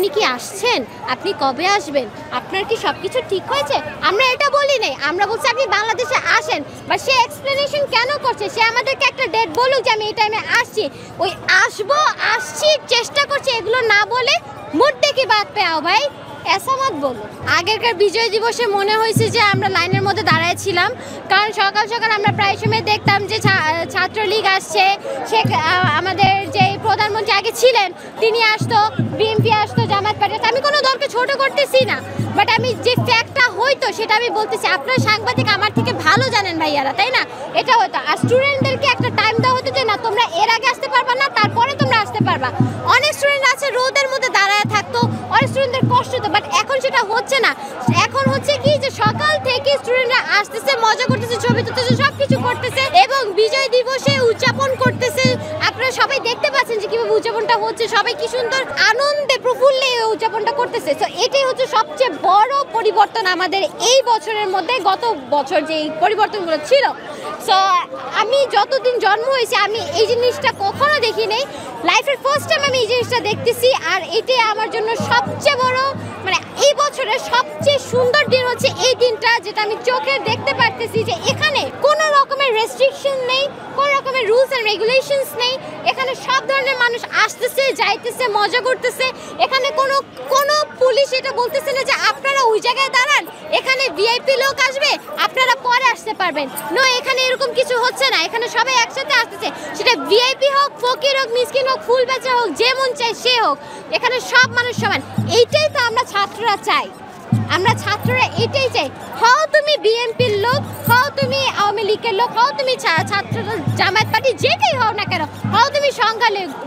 আপনি কি আসছেন, আপনি কবে আসবেন, আপনার কি সব কিছু ঠিক হয়েছে? আমরা এটা বলি নাই, আমরা বলছি আপনি বাংলাদেশে আসেন। বা সে এক্সপ্লেনেশন কেন করছে, সে আমাদেরকে একটা ডেট বলুক যে আমি এই টাইমে আসছি। ওই আসবো, আসছি, চেষ্টা করছি, এগুলো না বলে মুর্দে কি বাদ পে আও ভাই, এসা মত বলো। আগেরকার বিজয় দিবসে মনে হয়েছে যে আমরা লাইনের মধ্যে দাঁড়াইছিলাম, কারণ সকাল সকাল আমরা প্রায় সময় দেখতাম যে ছাত্রলীগ আসছে, সে আমাদের যে প্রধানমন্ত্রী আগে ছিলেন তিনি আসতো, বিএনপি আসতো, জামাত পার্টি। আমি কোনো দলকে ছোট করতেছি না, বাট আমি যে ফ্যাক্টটা হইতো সেটা আমি বলতেছি। আপনারা সাংবাদিক আমার থেকে ভালো জানেন ভাইয়ারা, তাই না? এটা হতো। আর স্টুডেন্টদেরকে একটা টাইম দেওয়া হতো যে না, তোমরা এর আগে আসতে পারবা না, তারপরে তোমরা আসতে পারবা। অনেক স্টুডেন্ট আছে রোদের মধ্যে দাঁড়ায় থাকতো, অনেক স্টুডেন্টদের কষ্ট হতো, বাট এখন সেটা হচ্ছে না। এখন হচ্ছে কি যে সকাল থেকে স্টুডেন্টরা আসতেছে, মজা করতেছে, ছবি তুলতেছে, সব কিছু করতেছে এবং বিজয় দিবসে উদযাপন করতেছে। আপনারা সবাই দেখতে পাচ্ছেন যে কিভাবে উদযাপনটা হচ্ছে, সবাই কি সুন্দর আনন্দে প্রফুল্লে উদযাপনটা করতেছে। তো এটাই হচ্ছে সবচেয়ে বড় পরিবর্তন আমাদের এই বছরের মধ্যে, গত বছর যে পরিবর্তনগুলো ছিল। সো আমি যতদিন জন্ম হয়েছে আমি এই জিনিসটা কখনো দেখি নাই, লাইফের ফার্স্ট টাইম আমি এই জিনিসটা দেখতেছি। আর এটাই আমার জন্য সবচেয়ে বড়, মানে এই বছরের সবচেয়ে সুন্দর দিন হচ্ছে এই দিনটা, যেটা আমি চোখে দেখতে পারতেছি যে এখানে কোনো রকমের রেস্ট্রিকশন নেই, কোনো রকমের রুলস অ্যান্ড রেগুলেশনস নেই। এখানে সব ধরনের মানুষ আসতেছে, যাইতেছে, মজা করতেছে। এখানে কোনো পুলিশ এটা বলতেছে না যে আপনারা ওই জায়গায় দাঁড়ান, এখানে ভিআইপি লোক আসবে, আপনারা পরে আসতে পারবেন। নো, এখানে এরকম কিছু হচ্ছে না। এখানে সবাই একসাথে আসতেছে, সেটা ভিআইপি হোক, ফকির হোক, মিসকিন হোক, ফুল বেচা হোক, যে মন চাই সে হোক, এখানে সব মানুষ সমান। এইটাই তো আমরা ছাত্ররা চাই। আমরা ছাত্ররা এটাই চাই। হও তুমি বিএনপির লোক, হও তুমি আওয়ামী লীগের লোক, হও তুমি ছাত্র জামায়াত পার্টি, যেটাই হও না কেন, হও তুমি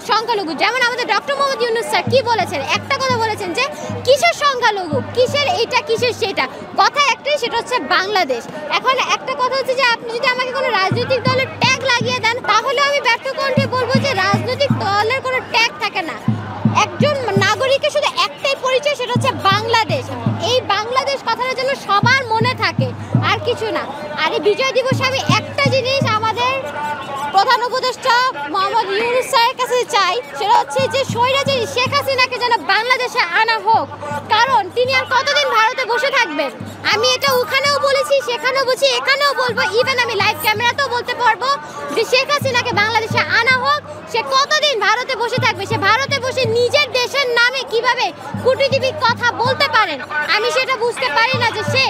সংখ্যালঘু। যেমন আমাদের ডক্টর মোহাম্মদ ইউনূস স্যার কি বলেছেন, একটা কথা বলেছেন যে কিসের সংখ্যালঘু, কিসের এটা, কিসের সেটা, কথা একটাই, সেটা হচ্ছে বাংলাদেশ। এখন একটা কথা হচ্ছে যে আপনি যদি আমাকে কোনো রাজনৈতিক দলের ট্যাগ লাগিয়ে দেন, তাহলে আমি ব্যর্থ কণ্ঠে বলবো যে রাজনৈতিক দলের কোনো ট্যাগ থাকে না। একজন নাগরিকের শুধু একটাই পরিচয়, সেটা হচ্ছে বাংলাদেশ। এই বাংলাদেশ কথাটা যেন সবার মনে থাকে, আর কিছু না। আর এই বিজয় দিবসে আমি একটা জিনিস আমাদের প্রধান উপদেষ্টা মোহাম্মদ ইউনূস স্যারের কাছে চাই, সেটা হচ্ছে যে স্বৈরাচারী শেখ হাসিনাকে যেন বাংলাদেশে আনা হোক। কারণ তিনি আর কতদিন ভারতে বসে থাকবেন। আমি এটা ওখানেও বলেছি, সেখানেও বলছি, এখানেও বলবো, ইভেন আমি লাইভ ক্যামেরাতেও বলতে পারবো যে শেখ হাসিনাকে বাংলাদেশে আনা হোক। সে কতদিন ভারতে বসে থাকবে? সে ভারতে বসে নিজের দেশের নামে কিভাবে কূটনীতিক কথা বলতে পারেন, আমি সেটা বুঝতে পারি না। যে সে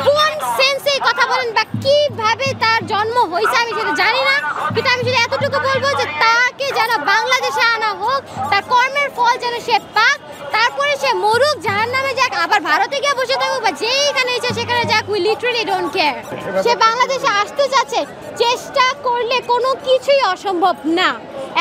কোন সেন্সে কথা বলেন বা কিভাবে তার জন্ম হয়েছে আমি সেটা জানি না, কিন্তু আমি শুধু এতটুকু বলবো যে তাকে যেন বাংলাদেশে আনা হোক, তার কর্মের ফল যেন সে পাক, তারপরে সে মরুক, জাহান্নামে যাক, আবার ভারতে গিয়ে বসে থাকুক, বা যেখানে ইচ্ছে সেখানে যাক, উই লিটারালি ডোন্ট কেয়ার। সে বাংলাদেশে আসতে চাচ্ছে, চেষ্টা করলে কোনো কিছুই অসম্ভব না।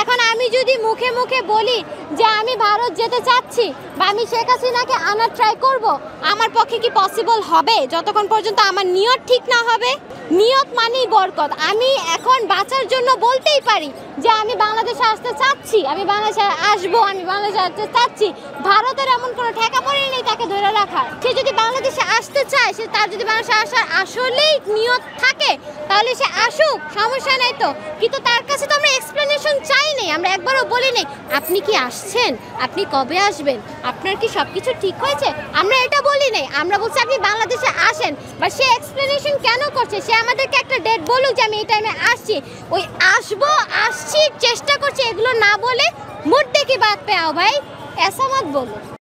এখন আমি যদি মুখে মুখে বলি যে আমি ভারত যেতে চাচ্ছি বা আমি শেখ হাসিনাকে আনার ট্রাই করব, আমার পক্ষে কি পসিবল হবে যতক্ষণ পর্যন্ত আমার নিয়ত ঠিক না হবে? নিয়ত মানেই বরকত। আমি এখন বাঁচার জন্য বলতেই পারি যে আমি বাংলাদেশে আসতে চাচ্ছি, আমি বাংলাদেশে আসবো, আমি বাংলাদেশে আসতে চাচ্ছি। ভারতের এমন কোনো ঠেকা পড়ে নেই তাকে ধরে রাখার। সে যদি বাংলাদেশে আসতে চায়, সে তার যদি বাংলাদেশে আসার আসলেই নিয়ত থাকে, তাহলে সে আসুক, সমস্যা নাই তো। কিন্তু তার কাছে তো আমরা এক্সপ্লেনেশন চাই নেই, আমরা একবারও বলি নেই আপনি কি আসছেন, আপনি কবে আসবেন, আপনার কি সব কিছু ঠিক হয়েছে? আমরা এটা বলি নেই, আমরা বলছি আপনি বাংলাদেশে আসেন। বা সে এক্সপ্লেনেশন কেন করছে, সে আমাদেরকে একটা ডেট বলুক যে আমি এই টাইমে আসছি। ওই আসবো, আসছি, চেষ্টা করছি, এগুলো না বলে মুর্দে কি বাদ পে আও ভাই, এসা মত বলো।